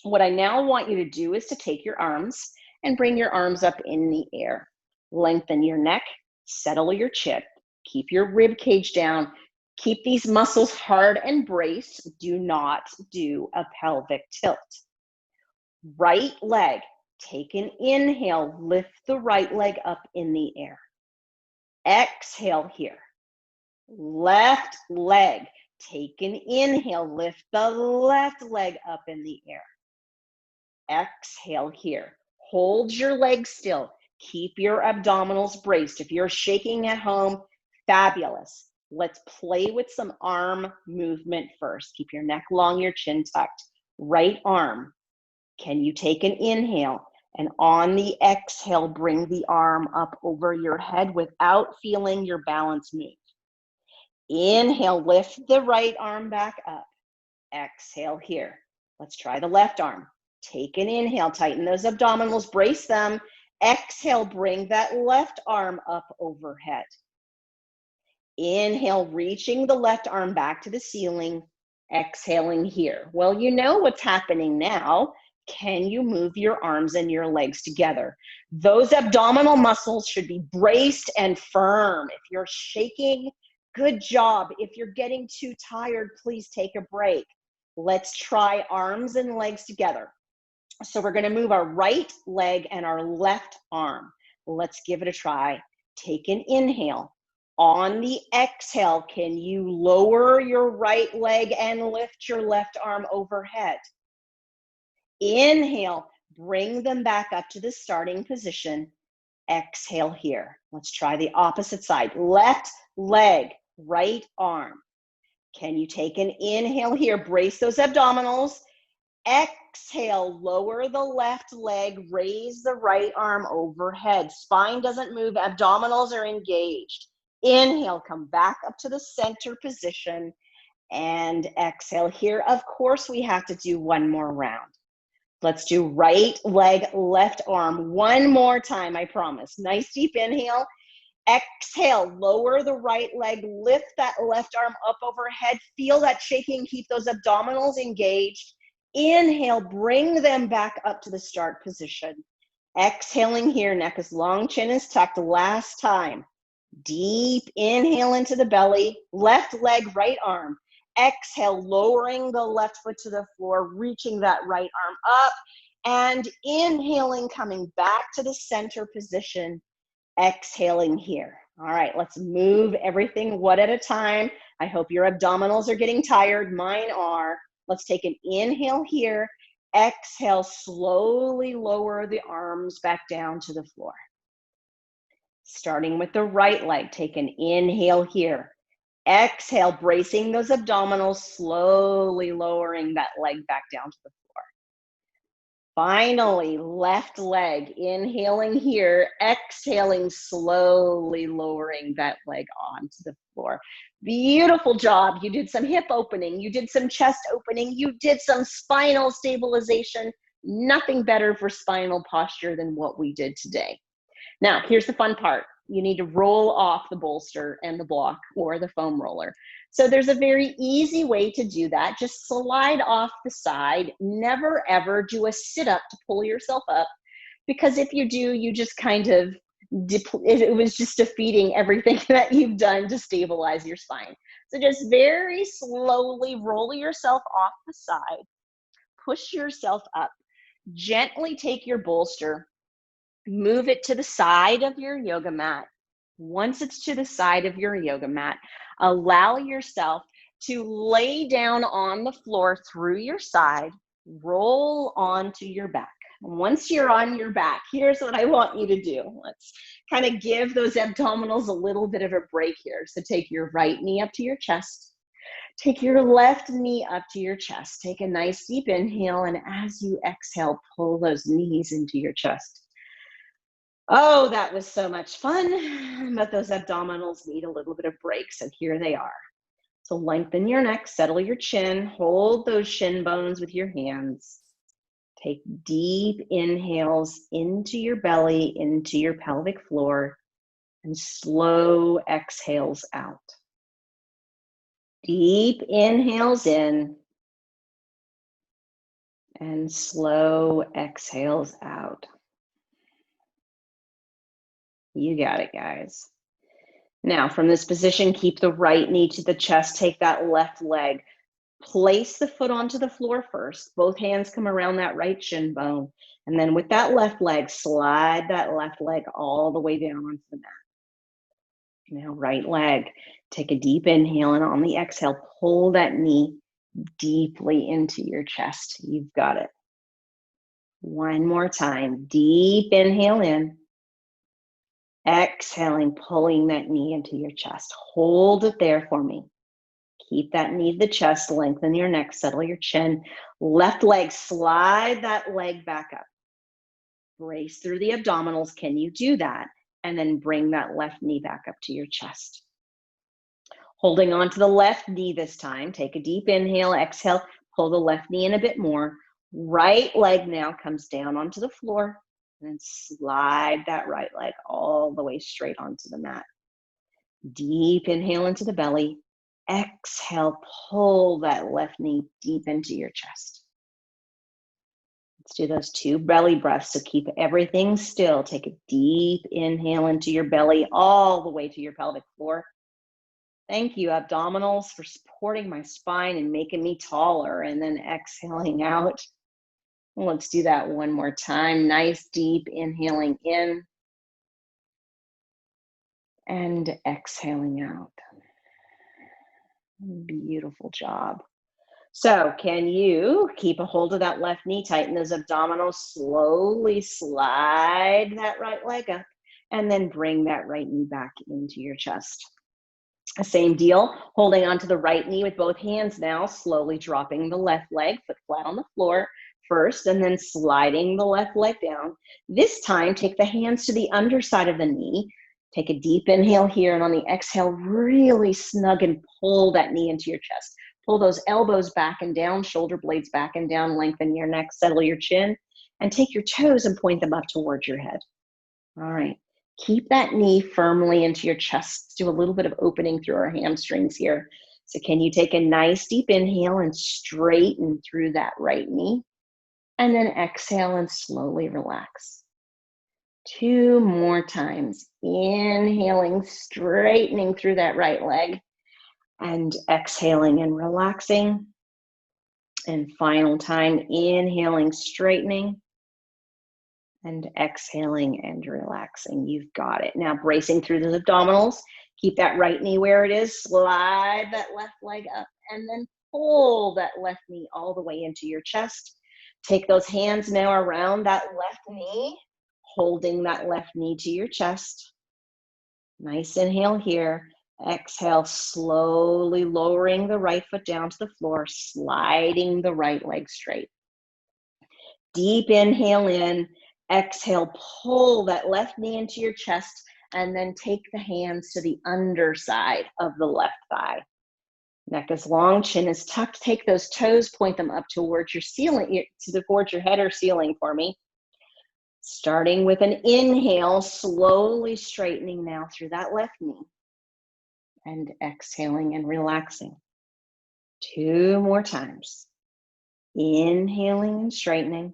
what I now want you to do is to take your arms and bring your arms up in the air. Lengthen your neck, settle your chin, keep your rib cage down, keep these muscles hard and braced. Do not do a pelvic tilt. Right leg, take an inhale, lift the right leg up in the air. Exhale here. Left leg, take an inhale, lift the left leg up in the air. Exhale here. Hold your legs still. Keep your abdominals braced. If you're shaking at home, fabulous. Let's play with some arm movement first. Keep your neck long, your chin tucked. Right arm. Can you take an inhale? And on the exhale, bring the arm up over your head without feeling your balance move. Inhale, lift the right arm back up. Exhale here. Let's try the left arm. Take an inhale, tighten those abdominals, brace them. Exhale, bring that left arm up overhead. Inhale, reaching the left arm back to the ceiling. Exhaling here. Well, you know what's happening now. Can you move your arms and your legs together? Those abdominal muscles should be braced and firm. If you're shaking, good job. If you're getting too tired, please take a break. Let's try arms and legs together. So we're going to move our right leg and our left arm. Let's give it a try. Take an inhale. On the exhale, can you lower your right leg and lift your left arm overhead? Inhale, bring them back up to the starting position. Exhale here. Let's try the opposite side. Left leg, right arm. Can you take an inhale here? Brace those abdominals. Exhale, lower the left leg, raise the right arm overhead. Spine doesn't move, abdominals are engaged. Inhale, come back up to the center position and exhale here. Of course, we have to do one more round. Let's do right leg, left arm. One more time, I promise. Nice deep inhale. Exhale, lower the right leg, lift that left arm up overhead. Feel that shaking, keep those abdominals engaged. Inhale, bring them back up to the start position. Exhaling here, neck is long, chin is tucked. Last time. Deep inhale into the belly, left leg, right arm. Exhale, lowering the left foot to the floor, reaching that right arm up, and inhaling, coming back to the center position. Exhaling here. All right, let's move everything one at a time. I hope your abdominals are getting tired. Mine are. Let's take an inhale here. Exhale, slowly lower the arms back down to the floor. Starting with the right leg, take an inhale here. Exhale, bracing those abdominals, slowly lowering that leg back down to the floor. Finally, left leg, inhaling here, exhaling, slowly lowering that leg onto the floor. Beautiful job. You did some hip opening, you did some chest opening, you did some spinal stabilization. Nothing better for spinal posture than what we did today. Now, here's the fun part. You need to roll off the bolster and the block or the foam roller. So there's a very easy way to do that. Just slide off the side. Never, ever do a sit-up to pull yourself up, because if you do, you just kind of, it was just defeating everything that you've done to stabilize your spine. So just very slowly roll yourself off the side. Push yourself up. Gently take your bolster. Move it to the side of your yoga mat. Once it's to the side of your yoga mat, allow yourself to lay down on the floor through your side, roll onto your back. Once you're on your back, here's what I want you to do. Let's kind of give those abdominals a little bit of a break here. So take your right knee up to your chest. Take your left knee up to your chest. Take a nice deep inhale, and as you exhale, pull those knees into your chest. Oh, that was so much fun, but those abdominals need a little bit of break, so here they are. So lengthen your neck, settle your chin, hold those shin bones with your hands. Take deep inhales into your belly, into your pelvic floor, and slow exhales out. Deep inhales in and slow exhales out. You got it, guys. Now, from this position, keep the right knee to the chest. Take that left leg. Place the foot onto the floor first. Both hands come around that right shin bone. And then with that left leg, slide that left leg all the way down onto the mat. Now, right leg. Take a deep inhale, and on the exhale, pull that knee deeply into your chest. You've got it. One more time. Deep inhale in. Exhaling, pulling that knee into your chest. Hold it there for me. Keep that knee to the chest, lengthen your neck, settle your chin. Left leg, slide that leg back up. Brace through the abdominals. Can you do that? And then bring that left knee back up to your chest. Holding on to the left knee this time. Take a deep inhale, exhale, pull the left knee in a bit more. Right leg now comes down onto the floor. And then slide that right leg all the way straight onto the mat. Deep inhale into the belly. Exhale, pull that left knee deep into your chest. Let's do those 2 belly breaths. So keep everything still. Take a deep inhale into your belly all the way to your pelvic floor. Thank you, abdominals, for supporting my spine and making me taller. And then exhaling out. Let's do that one more time. Nice deep inhaling in and exhaling out. Beautiful job. So can you keep a hold of that left knee, tighten those abdominals, slowly slide that right leg up, and then bring that right knee back into your chest. Same deal, holding onto the right knee with both hands now, slowly dropping the left leg, foot flat on the floor first, and then sliding the left leg down. This time, take the hands to the underside of the knee. Take a deep inhale here, and on the exhale, really snug and pull that knee into your chest. Pull those elbows back and down, shoulder blades back and down, lengthen your neck, settle your chin, and take your toes and point them up towards your head. All right. Keep that knee firmly into your chest. Let's do a little bit of opening through our hamstrings here. So can you take a nice deep inhale and straighten through that right knee? And then exhale and slowly relax. 2 more times. Inhaling, straightening through that right leg. And exhaling and relaxing. And final time, inhaling, straightening. And exhaling and relaxing. You've got it. Now bracing through the abdominals. Keep that right knee where it is. Slide that left leg up. And then pull that left knee all the way into your chest. Take those hands now around that left knee. Holding that left knee to your chest. Nice inhale here. Exhale, slowly lowering the right foot down to the floor, sliding the right leg straight. Deep inhale in, exhale, pull that left knee into your chest, and then take the hands to the underside of the left thigh. Neck is long, chin is tucked. Take those toes, point them up towards your ceiling, towards your head or ceiling for me. Starting with an inhale, slowly straightening now through that left knee. And exhaling and relaxing. 2 more times. Inhaling and straightening.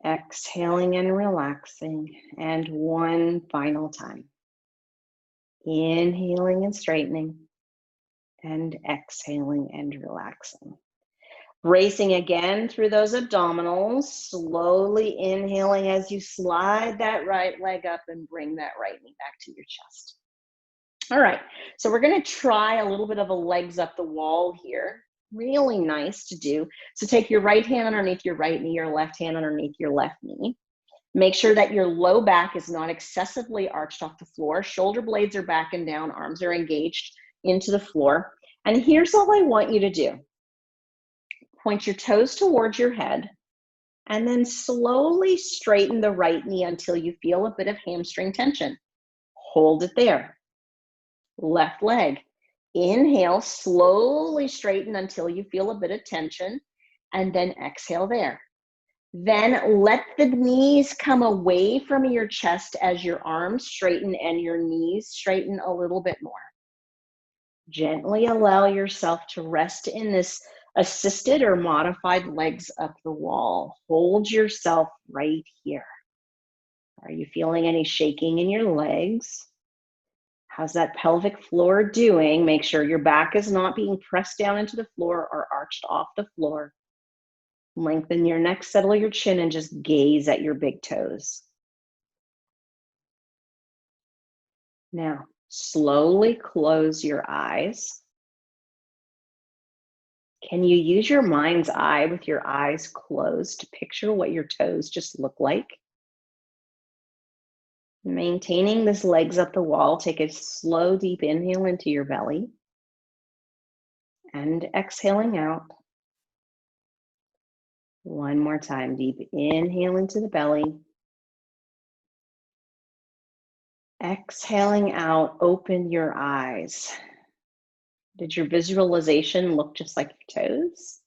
Exhaling and relaxing. And one final time. Inhaling and straightening. And exhaling and relaxing. Bracing again through those abdominals. Slowly inhaling as you slide that right leg up and bring that right knee back to your chest. All right, so we're going to try a little bit of a legs up the wall here. Really nice to do. So take your right hand underneath your right knee, your left hand underneath your left knee. Make sure that your low back is not excessively arched off the floor. Shoulder blades are back and down, arms are engaged into the floor. And here's all I want you to do. Point your toes towards your head, and then slowly straighten the right knee until you feel a bit of hamstring tension. Hold it there. Left leg. Inhale, slowly straighten until you feel a bit of tension. and then exhale there. Then let the knees come away from your chest as your arms straighten and your knees straighten a little bit more. Gently allow yourself to rest in this assisted or modified legs up the wall. Hold yourself right here. Are you feeling any shaking in your legs? How's that pelvic floor doing? Make sure your back is not being pressed down into the floor or arched off the floor. Lengthen your neck, settle your chin, and just gaze at your big toes. Now, slowly close your eyes. Can you use your mind's eye with your eyes closed to picture what your toes just look like? Maintaining this legs up the wall, take a slow, deep inhale into your belly and exhaling out. One more time, deep inhale into the belly. Exhaling out, open your eyes. Did your visualization look just like your toes?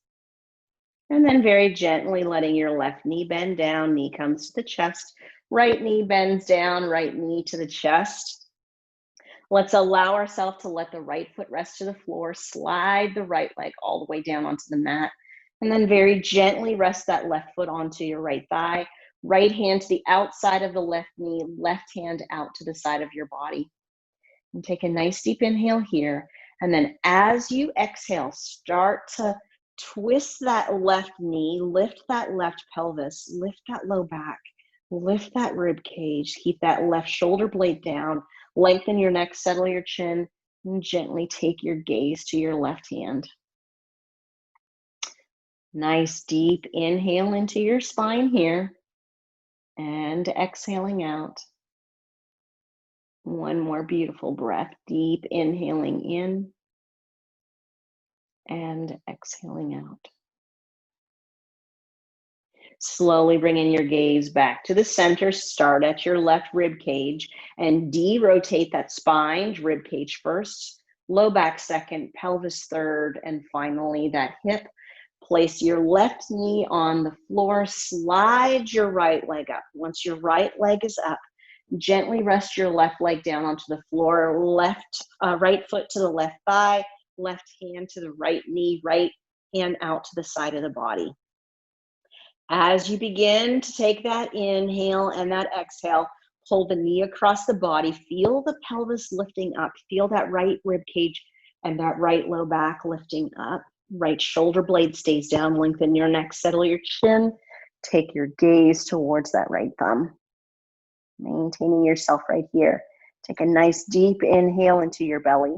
And then very gently letting your left knee bend down, knee comes to the chest, right knee bends down, right knee to the chest. Let's allow ourselves to let the right foot rest to the floor, slide the right leg all the way down onto the mat, and then very gently rest that left foot onto your right thigh, right hand to the outside of the left knee, left hand out to the side of your body. And take a nice deep inhale here. And then as you exhale, start to twist that left knee, lift that left pelvis, lift that low back, lift that rib cage, keep that left shoulder blade down, lengthen your neck, settle your chin, and gently take your gaze to your left hand. Nice deep inhale into your spine here and exhaling out. One more beautiful breath, deep inhaling in and exhaling out. Slowly bringing your gaze back to the center. Start at your left rib cage and de-rotate that spine, rib cage first, low back second, pelvis third, and finally that hip. Place your left knee on the floor, slide your right leg up. Once your right leg is up, gently rest your left leg down onto the floor, right foot to the left thigh, left hand to the right knee, right hand out to the side of the body. As you begin to take that inhale and that exhale, pull the knee across the body, feel the pelvis lifting up, feel that right rib cage and that right low back lifting up. Right shoulder blade stays down, lengthen your neck, settle your chin, take your gaze towards that right thumb. Maintaining yourself right here. Take a nice deep inhale into your belly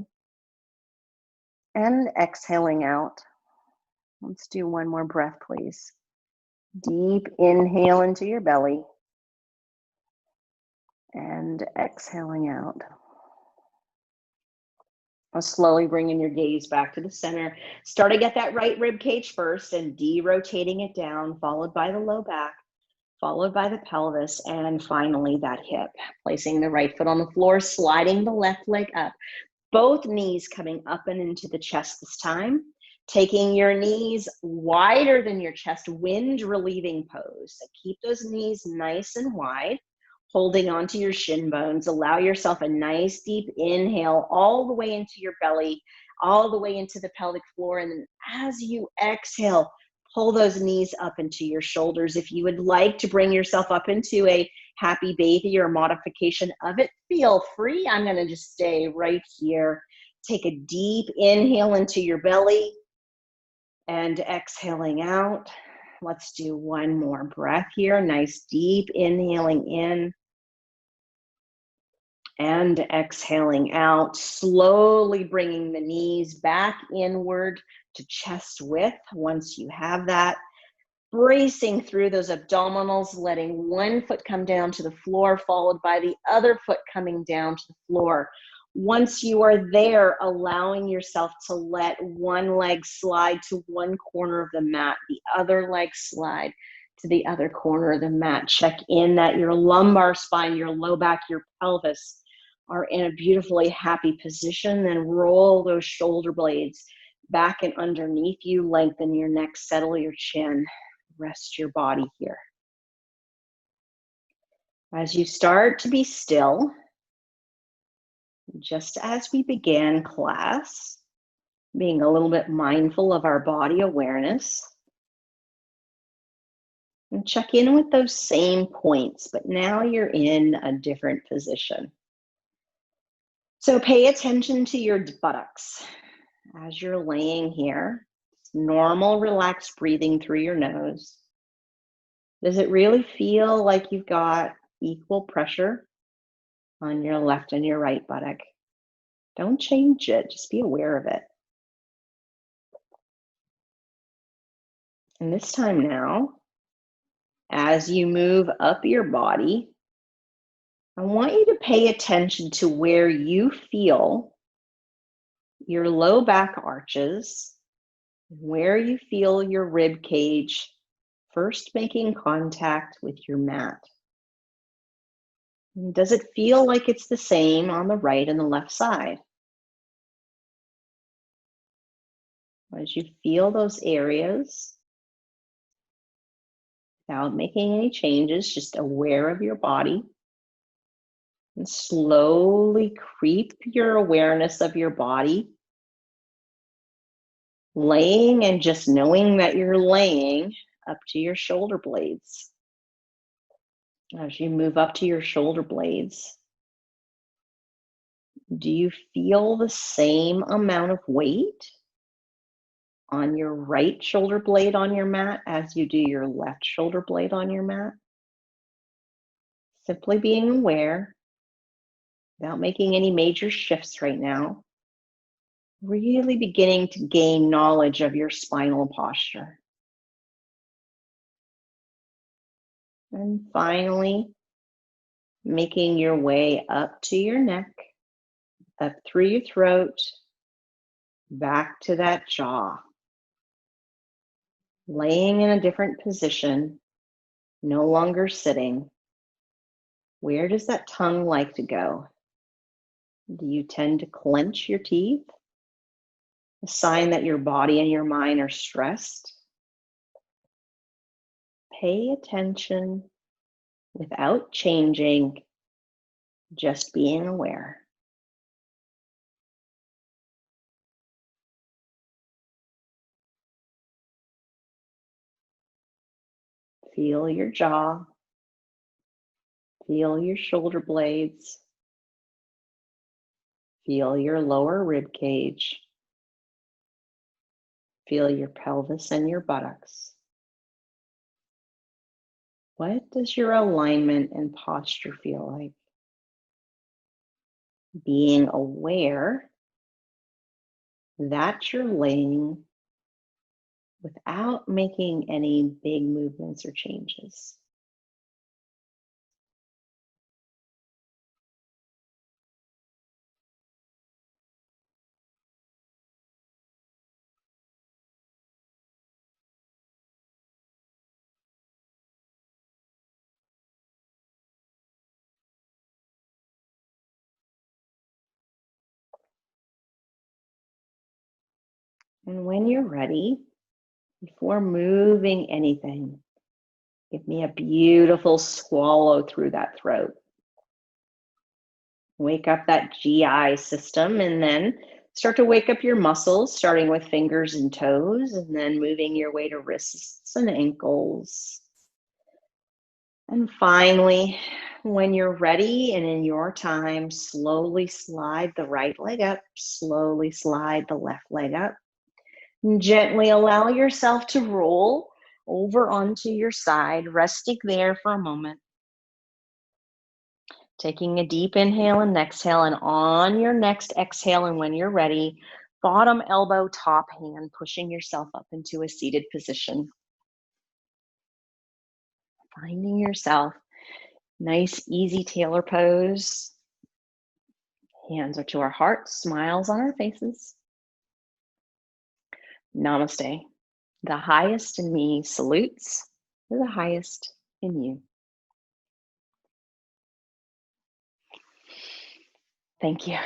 and exhaling out. Let's do one more breath, please. Deep inhale into your belly and exhaling out. Slowly bringing your gaze back to the center. Starting at that right rib cage first and de-rotating it down, followed by the low back, followed by the pelvis, and finally that hip. Placing the right foot on the floor, sliding the left leg up. Both knees coming up and into the chest this time. Taking your knees wider than your chest, wind relieving pose. So keep those knees nice and wide. Holding onto your shin bones, allow yourself a nice deep inhale all the way into your belly, all the way into the pelvic floor. And then as you exhale, pull those knees up into your shoulders. If you would like to bring yourself up into a happy baby or modification of it, feel free. I'm going to just stay right here. Take a deep inhale into your belly and exhaling out. Let's do one more breath here. Nice deep inhaling in and exhaling out, slowly bringing the knees back inward to chest width. Once you have that, bracing through those abdominals, letting one foot come down to the floor, followed by the other foot coming down to the floor. Once you are there, allowing yourself to let one leg slide to one corner of the mat, the other leg slide to the other corner of the mat. Check in that your lumbar spine, your low back, your pelvis are in a beautifully happy position. Then roll those shoulder blades back and underneath you. Lengthen your neck, settle your chin, rest your body here. As you start to be still, just as we began class, being a little bit mindful of our body awareness, and check in with those same points, but now you're in a different position. So pay attention to your buttocks as you're laying here. It's normal, relaxed breathing through your nose. Does it really feel like you've got equal pressure on your left and your right buttock? Don't change it, just be aware of it. And this time now, as you move up your body, I want you to pay attention to where you feel your low back arches, where you feel your rib cage first making contact with your mat. And does it feel like it's the same on the right and the left side? As you feel those areas, without making any changes, just aware of your body, and slowly creep your awareness of your body, laying and just knowing that you're laying up to your shoulder blades. As you move up to your shoulder blades, do you feel the same amount of weight on your right shoulder blade on your mat as you do your left shoulder blade on your mat? Simply being aware, without making any major shifts right now, really beginning to gain knowledge of your spinal posture. And finally, making your way up to your neck, up through your throat, back to that jaw. Laying in a different position, no longer sitting. Where does that tongue like to go? Do you tend to clench your teeth? A sign that your body and your mind are stressed? Pay attention without changing, just being aware. Feel your jaw. Feel your shoulder blades. Feel your lower rib cage. Feel your pelvis and your buttocks. What does your alignment and posture feel like? Being aware that you're laying without making any big movements or changes. And when you're ready, before moving anything, give me a beautiful swallow through that throat. Wake up that GI system, and then start to wake up your muscles, starting with fingers and toes, and then moving your way to wrists and ankles. And finally, when you're ready and in your time, slowly slide the right leg up, slowly slide the left leg up. And gently allow yourself to roll over onto your side, resting there for a moment. Taking a deep inhale and exhale, and on your next exhale, and when you're ready, bottom elbow, top hand, pushing yourself up into a seated position. Finding yourself, nice, easy tailor pose. Hands are to our hearts, smiles on our faces. Namaste. The highest in me salutes the highest in you. Thank you.